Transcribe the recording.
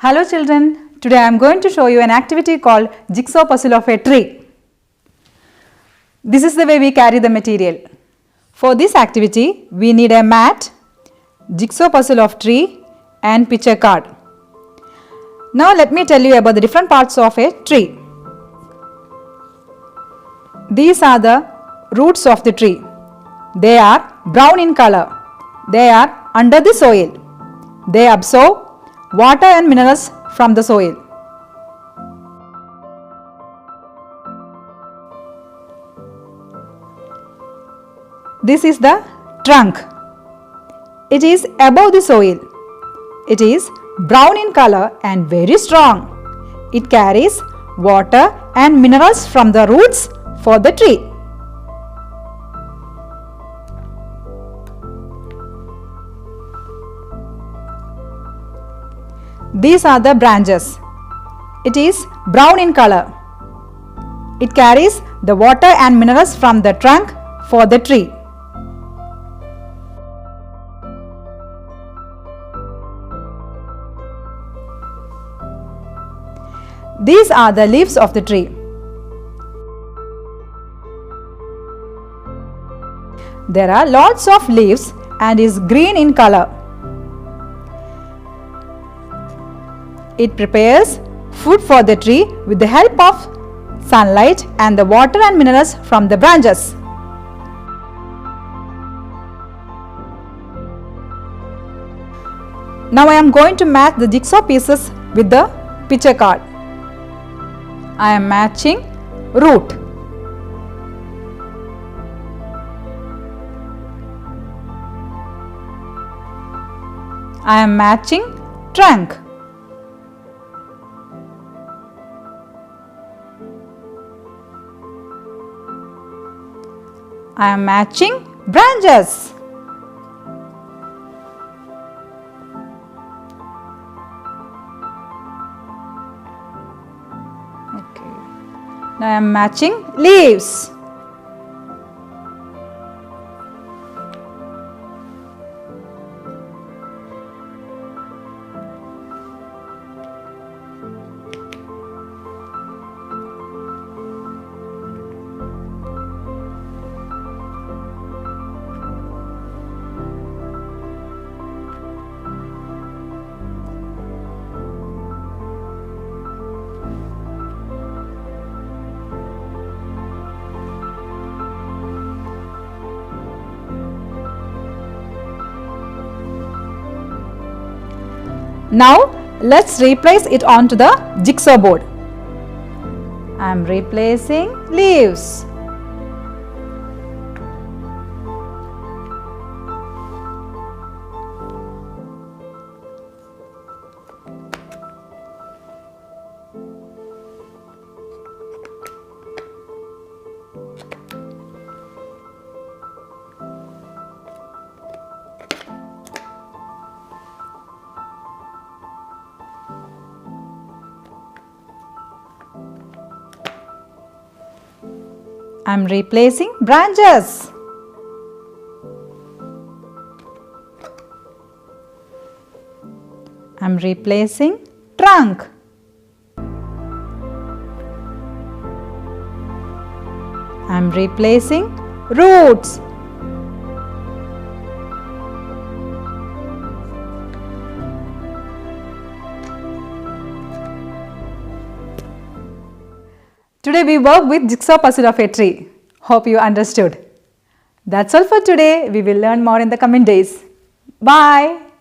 Hello children, today I am going to show you an activity called Jigsaw puzzle of a tree. This is the way we carry the material. For this activity, we need a mat, jigsaw puzzle of tree and picture card. Now let me tell you about the different parts of a tree. These are the roots of the tree. They are brown in color. They are under the soil. They absorb water and minerals from the soil. This is the trunk. It is above the soil. It is brown in color and very strong. It carries water and minerals from the roots for the tree. These are the branches. It is brown in color. It carries the water and minerals from the trunk for the tree. These are the leaves of the tree. There are lots of leaves and is green in color. It prepares food for the tree with the help of sunlight and the water and minerals from the branches. Now I am going to match the jigsaw pieces with the picture card. I am matching root. I am matching trunk. I am matching branches. Okay. Now I am matching leaves. Now let's replace it onto the jigsaw board. I am replacing leaves. I am replacing branches. I am replacing trunk. I am replacing roots. Today we work with jigsaw puzzle of a tree. Hope you understood. That's all for today. We will learn more in the coming days. Bye.